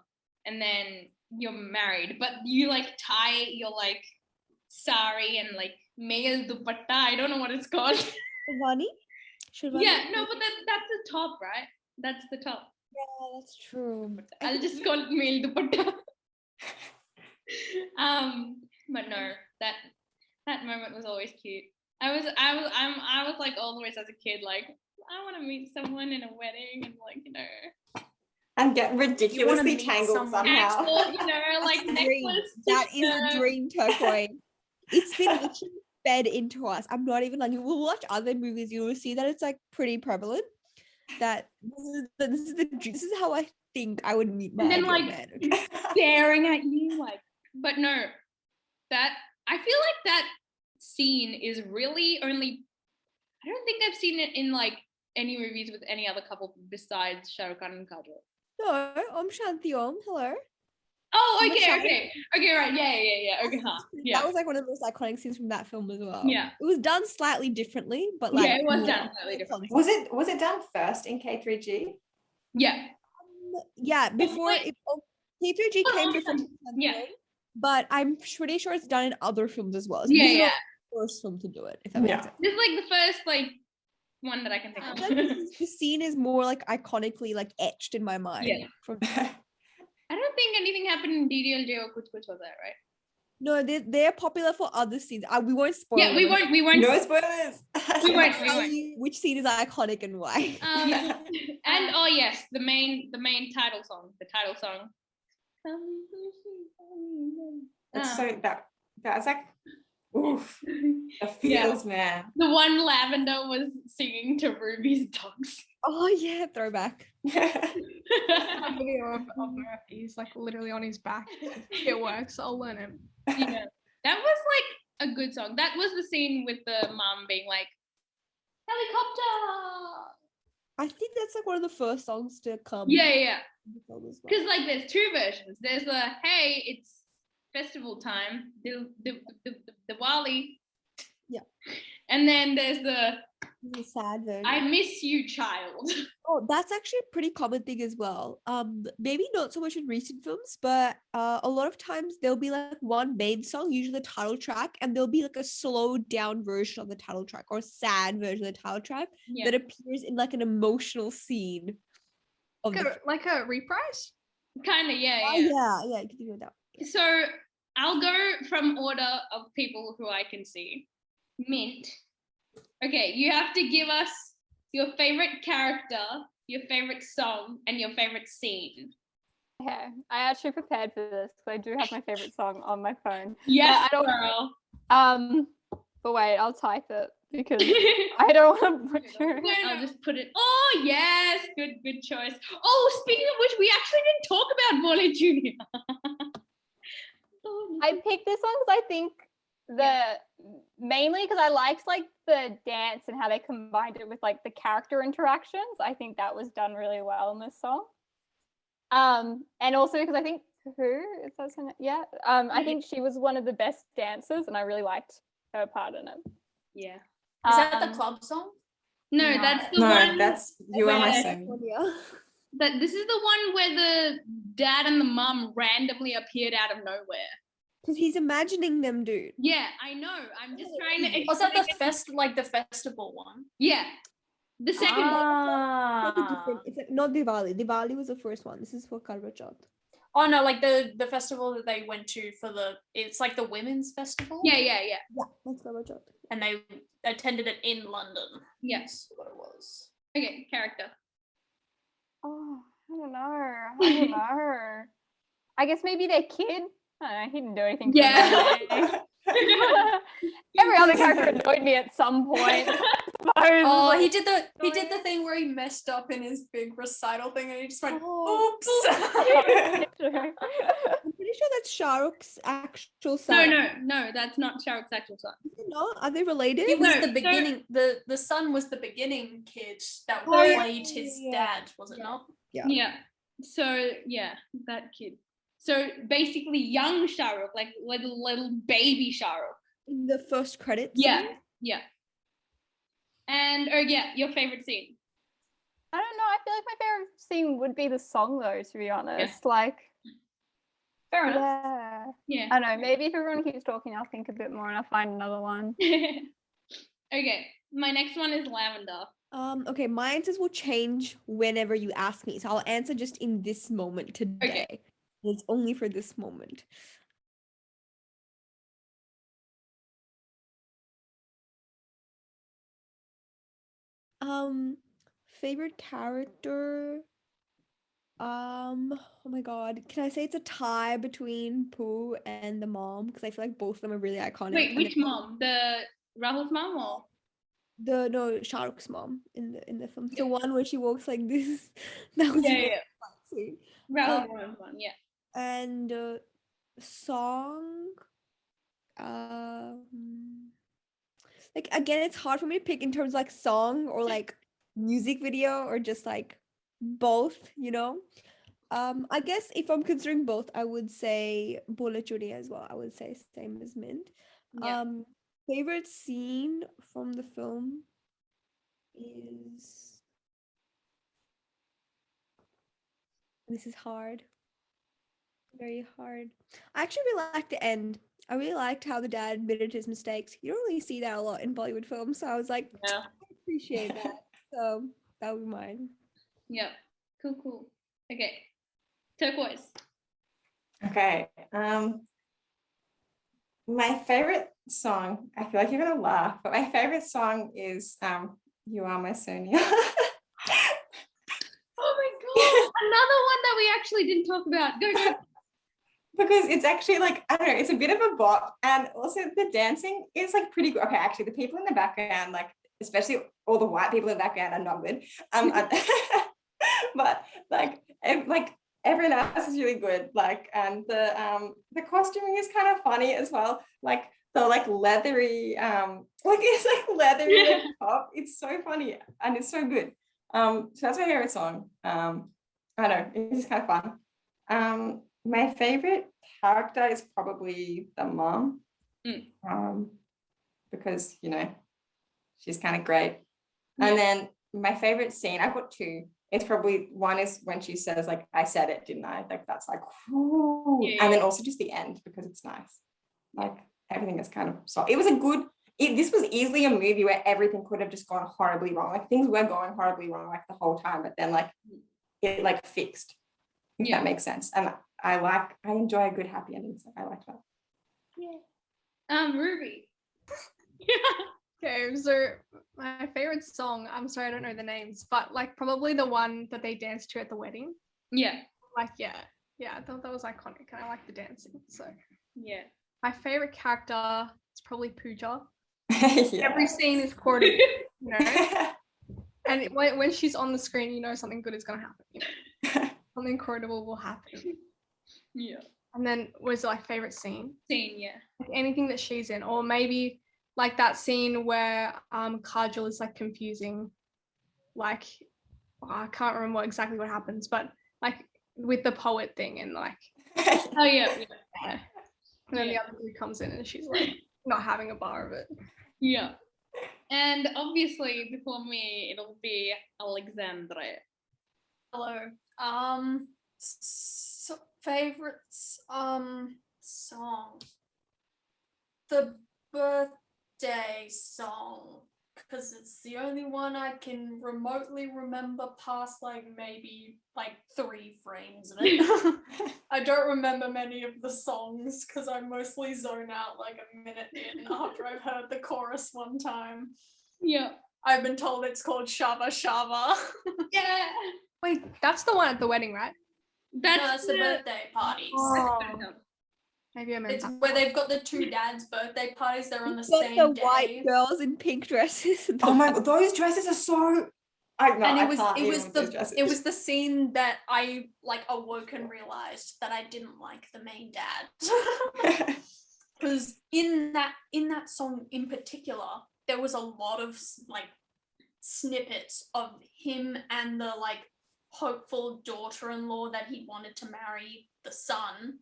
and then you're married, but you like tie your like sari and like male dupatta, I don't know what it's called. Shirwani? Yeah, no, but that's the top, right? That's the top. Yeah, that's true. I'll just call it male dupatta. But no, that moment was always cute. I was like always as a kid like, I want to meet someone in a wedding and like, you know, And get ridiculously meet tangled someone. somehow. actual, you know, like Dream. necklace. That is a dream, Turquoise. It's been literally fed into us. I'm not even like, we'll watch other movies, you will see that it's like pretty prevalent that this is how I think I would meet my And then ideal like man. Okay? staring at you like, but no, that I feel like that scene is really only, I don't think I've seen it in like any movies with any other couple besides Shah Rukh Khan and Kajol. No, Shanti Om, hello. Oh, okay, Michelle. okay, right, yeah, okay, huh, yeah, That was like one of the most iconic scenes from that film as well. Yeah. It was done slightly differently, but like yeah, it was done slightly differently. Was it done first in K3G? Yeah, Yeah, before Wait. K3G came before Yeah. but I'm pretty sure it's done in other films as well. So Yeah, this is yeah. not the first film to do it, if that makes Yeah. sense. This is like the first like one that I can think I of. feel like the scene is more like iconically like etched in my mind. Yeah. From I don't think anything happened in DDLJ or Kuch Kuch was that, right? no, they're popular for other scenes. We won't spoil. Yeah, we them. won't. No spoilers. We won't. Tell you which scene is iconic and why. Yeah. And oh yes, the main title song, the title song. It's so that's like oof. The feels, man. The one Lavender was singing to Ruby's dogs. Oh yeah, throwback. A video of Murphy. He's like literally on his back. It works. I'll learn it. Yeah, that was like a good song. That was the scene with the mom being like, helicopter. I think that's like one of the first songs to come. Yeah. in the film as well. Because like there's two versions. There's the hey, it's festival time, the Wali. Yeah. And then there's the The sad version. I miss you, child. Oh, that's actually a pretty common thing as well. Maybe not so much in recent films, but a lot of times there'll be like one main song, usually the title track, and there'll be like a slowed down version of the title track or a sad version of the title track Yeah. that appears in like an emotional scene of the Like a reprise? Kind of, yeah. yeah, you can think of that. So I'll go from order of people who I can see. Mint. Okay, you have to give us your favorite character, your favorite song, and your favorite scene. Okay, I actually prepared for this because I do have my favorite song on my phone. Yes, I don't- girl. But wait, I'll type it because I don't want to butcher it. I'll just put it. Oh yes, good choice. Oh, speaking of which, we actually didn't talk about Molly Jr. I picked this one because I think mainly because I liked like the dance and how they combined it with like the character interactions. I think that was done really well in this song. And also because I think I think she was one of the best dancers and I really liked her part in it. Yeah. Is that the club song? No, that's the one. That's You Are My where- Soul. That this is the one where the dad and the mum randomly appeared out of nowhere. Because he's imagining them, dude. Yeah, I know. I'm just trying to. Was that the festival one? Yeah, the second one. Ah. It's like not Diwali. Diwali was the first one. This is for Raichand. Oh no, like the festival that they went to it's like the women's festival. Yeah. Yeah, that's Raichand. And they attended it in London. Yes. That's what it was. Okay, character. Oh, I don't know. I guess maybe their kid. I don't know. He didn't do anything. for Yeah. me. Every other character annoyed me at some point. Oh, he did the thing where he messed up in his big recital thing and he just went, oops. I'm pretty sure that's Shah Rukh's actual son. No, that's not Shah Rukh's actual son. No, are they related? He was No, the beginning, the son was the beginning kid that Oh, yeah, played his dad, was it not? Yeah. So yeah, that kid. So basically, young Shah Rukh, like little baby Shah Rukh. In the first credits. Yeah. And your favorite scene. I don't know. I feel like my favorite scene would be the song, though. To be honest, like, Fair enough. Yeah. I don't know. Maybe if everyone keeps talking, I'll think a bit more and I'll find another one. Okay, my next one is Lavender. Okay, my answers will change whenever you ask me. So I'll answer just in this moment today. Okay. It's only for this moment. Favorite character? Oh my god. Can I say it's a tie between Pooh and the mom? Because I feel like both of them are really iconic. Wait, And which mom? The Rahul's mom or? no, Shah Rukh's mom in the film. The one where she walks like this. That was really sweet. Rahul's mom's one, yeah. And song. Like again, it's hard for me to pick in terms of like song or like music video or just like both, you know. I guess if I'm considering both, I would say Bola Chudi as well. I would say same as Mint. Yeah. Favorite scene from the film is, this is hard. Very hard. I actually really liked the end. I really liked how the dad admitted his mistakes. You don't really see that a lot in Bollywood films, so I was like, Yeah. I appreciate that. So that would be mine. Yeah. Cool. Okay. Turquoise. Okay. My favorite song, I feel like you're gonna laugh, but my favorite song is You Are My Sonia. Oh my god. Another one that we actually didn't talk about. Go. Because it's actually like, I don't know, it's a bit of a bop, and also the dancing is like pretty good. Okay, actually the people in the background, like especially all the white people in the background, are not good. But like everyone else is really good. Like, and the costuming is kind of funny as well. Like the like leathery like it's like leathery like, top. It's so funny and it's so good. So that's my favorite song. I don't know, it's just kind of fun. My favorite character is probably the mom, because you know she's kind of great. Yeah. And then my favorite scene, I've got two. It's probably one is when she says like, "I said it, didn't I?" Like that's like, whoo. Yeah. And then also just the end because it's nice. Like everything is kind of so. It was a good. This was easily a movie where everything could have just gone horribly wrong. Like things were going horribly wrong like the whole time, but then like it like fixed. If that makes sense. And I enjoy a good happy ending, so I like that. Yeah. Ruby. Okay, so my favorite song, I'm sorry I don't know the names, but like probably the one that they danced to at the wedding. Yeah. Like yeah, I thought that was iconic and I like the dancing. So Yeah. my favorite character is probably Pooja. Yeah. Every scene is quoted, you know. And when she's on the screen, you know something good is gonna happen. You know? Something quotable will happen. Yeah. And then was like favorite scene? Scene, yeah. Like anything that she's in, or maybe like that scene where Kajal is like confusing, like I can't remember exactly what happens, but like with the poet thing and like Oh yeah. and then the other dude comes in and she's like not having a bar of it. Yeah. And obviously before me it'll be Alexandre. Hello. Favorites song. The birthday song, because it's the only one I can remotely remember past like maybe like 3 frames of it. I don't remember many of the songs because I mostly zone out like a minute in after I've heard the chorus one time. Yeah. I've been told it's called Shava Shava. Yeah. Wait, that's the one at the wedding, right? That's the birthday parties. Oh. Maybe I meant It's that. where they've got the 2 dads' birthday parties. They're on the Got same the day. white girls in pink dresses. Oh my god, those dresses are so. And it was the scene that I like awoke and realized that I didn't like the main dad. Because in that song in particular, there was a lot of like snippets of him and the like hopeful daughter-in-law that he wanted to marry the son.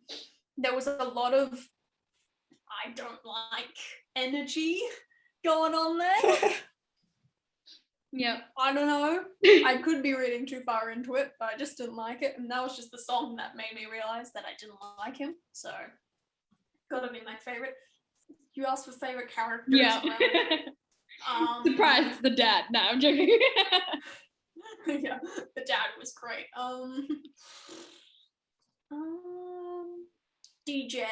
There was a lot of I don't like energy going on there. Yeah. I don't know. I could be reading too far into it, but I just didn't like it. And that was just the song that made me realize that I didn't like him. So, gotta be my favorite. You asked for favorite characters. Yeah. Right? Surprise, it's the dad. No, I'm joking. Yeah, the dad was great. DJ.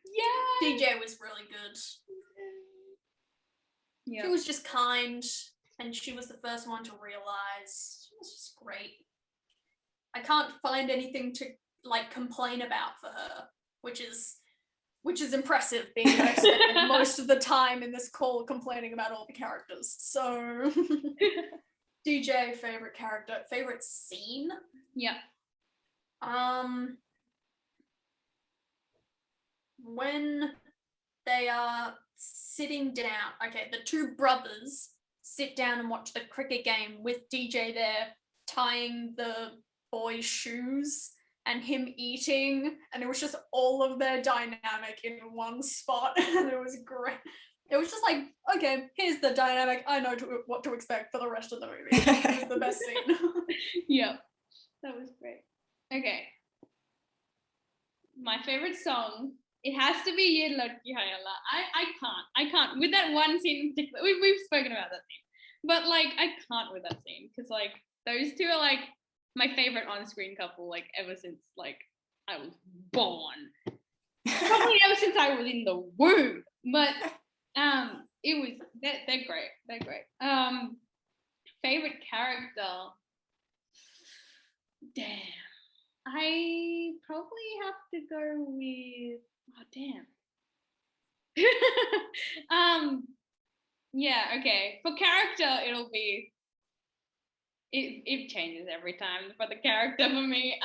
Yeah. DJ was really good. Yeah. She was just kind, and she was the first one to realize. She was just great. I can't find anything to like complain about for her, which is impressive, being that I spent most of the time in this call complaining about all the characters. So DJ, favorite character, favorite scene? Yeah. When they are sitting down, okay, the two brothers sit down and watch the cricket game with DJ there tying the boy's shoes and him eating, and it was just all of their dynamic in one spot, and it was great. It was just like, okay, here's the dynamic. I know what to expect for the rest of the movie. It was the best scene. Yeah, that was great. Okay. My favorite song, it has to be Ye Ladki Hai Allah. I can't. With that one scene in particular, we've spoken about that scene. But like, I can't with that scene, because like, those two are like my favorite on-screen couple, like ever since like I was born. Probably ever since I was in the womb. But it was they're great. They're great. Favorite character. Damn. I probably have to go with yeah, okay. For character, it'll be it changes every time for the character for me.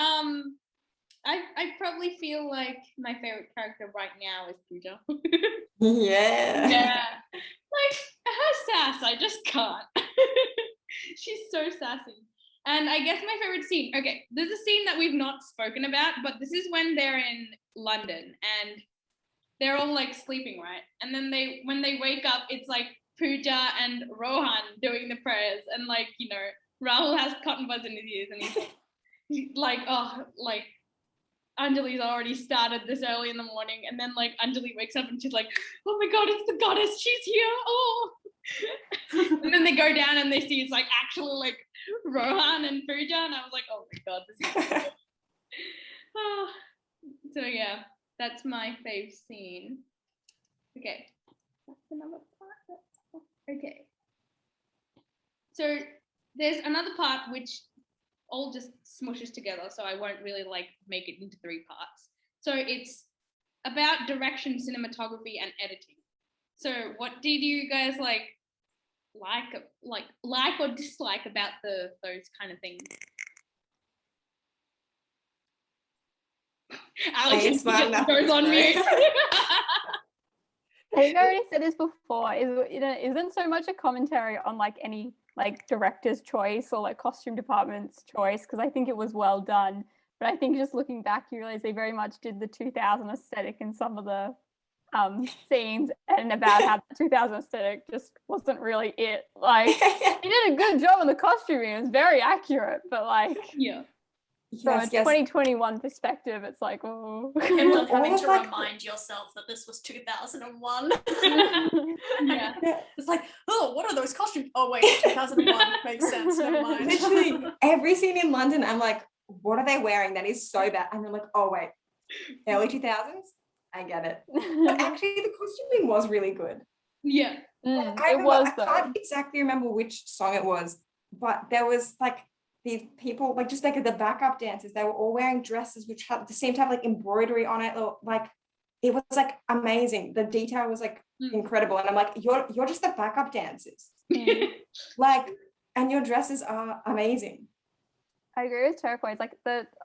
I probably feel like my favorite character right now is Pooja. Yeah. Yeah. Like her sass, I just can't. She's so sassy. And I guess my favorite scene, okay, there's a scene that we've not spoken about, but this is when they're in London and they're all like sleeping, right? And then when they wake up, it's like Pooja and Rohan doing the prayers, and like, you know, Rahul has cotton buds in his ears, and he's like, oh, like Anjali's already started this early in the morning, and then like Anjali wakes up and she's like, oh my god, it's the goddess, she's here, oh. And then they go down and they see it's like actually like Rohan and Pooja, and I was like, oh my god, this is good. Oh. So yeah, that's my fave scene. Okay, that's another part. Okay, so there's another part which all just smushes together, so I won't really like make it into 3 parts. So it's about direction, cinematography, and editing. So what did you guys like or dislike about those kind of things? Alex goes on mute. I think I already said this before. Isn't so much a commentary on like any like director's choice or like costume department's choice, because I think it was well done. But I think just looking back, you realize they very much did the 2000 aesthetic in some of the scenes, and about how the 2000 aesthetic just wasn't really it. Like, he did a good job on the costuming. It was very accurate, but like, yeah. From a 2021 perspective, it's like, oh. And not having to remind yourself that this was 2001. Yeah. It's like, oh, what are those costumes? Oh, wait, 2001 makes sense. Never mind. Literally, every scene in London, I'm like, what are they wearing? That is so bad. And I'm like, oh, wait, early 2000s? I get it. But actually, the costuming was really good. Yeah. I can't exactly remember which song it was, but there was like, these people, like just like the backup dancers, they were all wearing dresses which seemed to have like embroidery on it, or like it was like amazing. The detail was like incredible, and I'm like, you're just the backup dancers, like, and your dresses are amazing. I agree with Turquoise. Like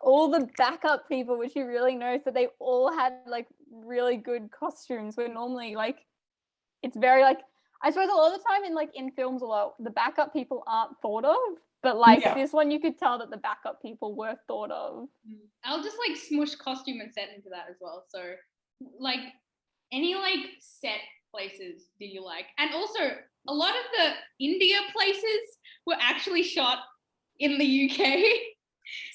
all the backup people, which you really notice that they all had like really good costumes. Where normally like it's very like, I suppose a lot of the time in films a lot the backup people aren't thought of. But like this one, you could tell that the backup people were thought of. I'll just like smush costume and set into that as well. So like any like set places do you like? And also a lot of the India places were actually shot in the UK.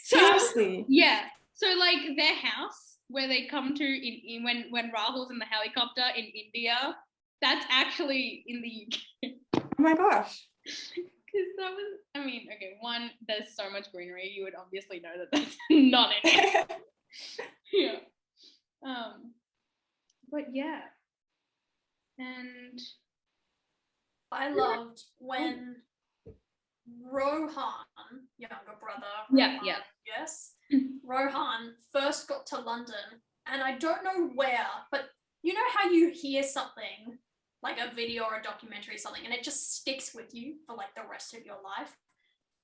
Seriously? Yeah. So like their house where they come to in when Rahul's in the helicopter in India, that's actually in the UK. Oh my gosh. Because that was, I mean, okay, one, there's so much greenery, you would obviously know that that's not in it. Yeah. But yeah. And I loved when Rohan, younger brother, yeah, yes, Rohan first got to London, and I don't know where, but you know how you hear something, like a video or a documentary or something, and it just sticks with you for like the rest of your life?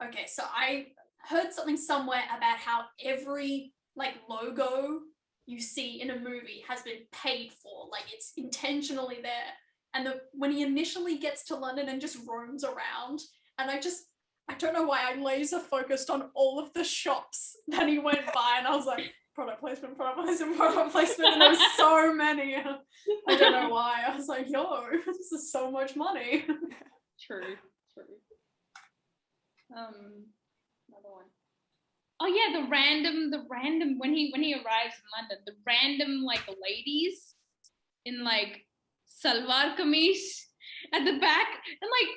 Okay, so I heard something somewhere about how every like logo you see in a movie has been paid for, like it's intentionally there. And when he initially gets to London and just roams around, and I don't know why I laser focused on all of the shops that he went by, and I was like, product placement, and there was so many. I don't know why. I was like, yo, this is so much money. True. Another one. Oh yeah, the random when he arrives in London, the random like ladies in like salwar kameez at the back, and like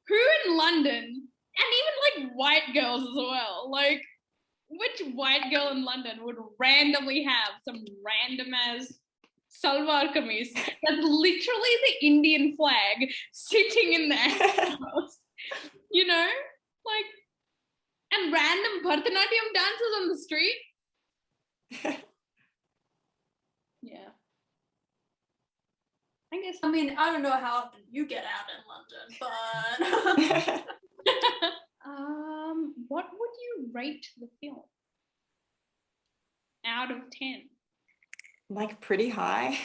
who in London, and even like white girls as well, like which white girl in London would randomly have some random ass salwar kameez that's literally the Indian flag sitting in their house, you know, like, and random Bharatanatyam dances on the street. Yeah. I guess. I mean, I don't know how often you get out in London, but what would you rate the film out of 10? Like pretty high.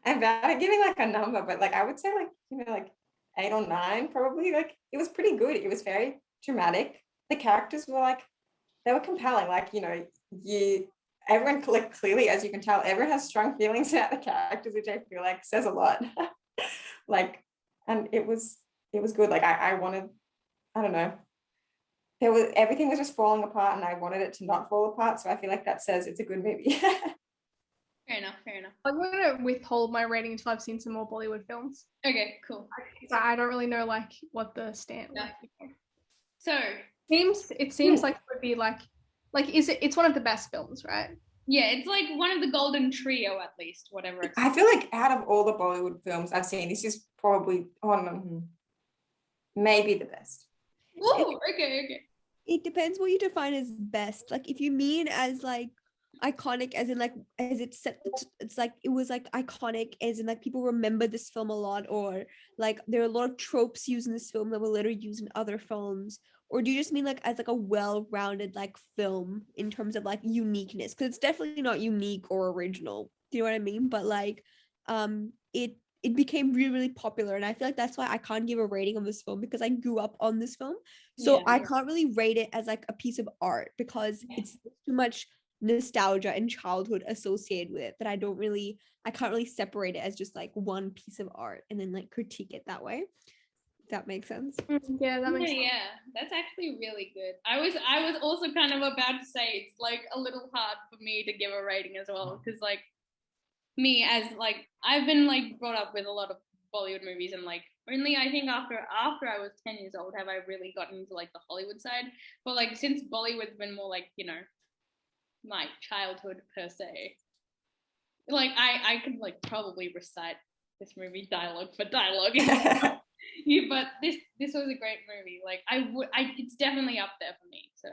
I'm bad at giving like a number, but like I would say like, you know, like 8 or 9 probably. Like it was pretty good. It was very dramatic. The characters were like, they were compelling. Like, you know, everyone like clearly, as you can tell, everyone has strong feelings about the characters, which I feel like says a lot. Like, and it was good. Like I wanted, I don't know, everything was just falling apart, and I wanted it to not fall apart. So I feel like that says it's a good movie. Fair enough. I'm gonna withhold my rating until I've seen some more Bollywood films. Okay, cool. I don't really know like what the stand. Yeah. Like, So it seems like it would be like it's one of the best films, right? yeah, it's like one of the golden trio at least, whatever. I feel like out of all the Bollywood films I've seen, this is probably maybe the best. Ooh, okay. It depends what you define as best. Like if you mean as like iconic, as in like as it's set, it's like it was like iconic as in like people remember this film a lot, or like there are a lot of tropes used in this film that were later used in other films, or do you just mean like as like a well-rounded like film in terms of like uniqueness? Because it's definitely not unique or original, do you know what I mean? But like it became really, really popular, and I feel like that's why I can't give a rating on this film, because I grew up on this film, so I can't really rate it as like a piece of art, because it's too much nostalgia and childhood associated with it that I can't really separate it as just like one piece of art and then like critique it that way. If that makes sense. Yeah, that makes sense. Yeah, that's actually really good. I was also kind of about to say it's like a little hard for me to give a rating as well, because like me, as like I've been like brought up with a lot of Bollywood movies, and like only I think after I was 10 years old have I really gotten into like the Hollywood side. But like since Bollywood's been more like, you know, my childhood per se, like I could like probably recite this movie dialogue for dialogue. Yeah, but this was a great movie. Like it's definitely up there for me, so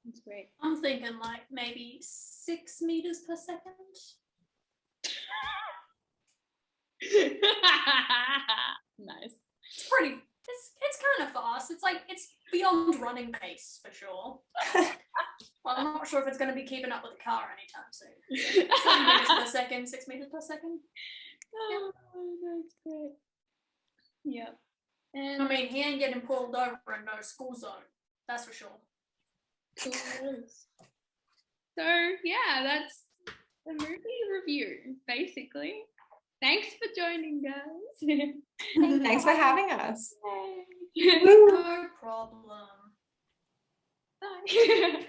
it's great. I'm thinking like maybe 6 meters per second. Nice. It's kind of fast. It's like it's beyond running pace for sure. Well, I'm not sure if it's going to be keeping up with the car anytime soon. 7 meters per second, 6 meters per second. Oh, that's great. Yeah. And I mean, he ain't getting pulled over in no school zone. That's for sure. so yeah, that's the movie review, basically. Thanks for joining, guys. Thanks for having us. No problem. Bye.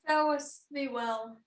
Fellas, be well.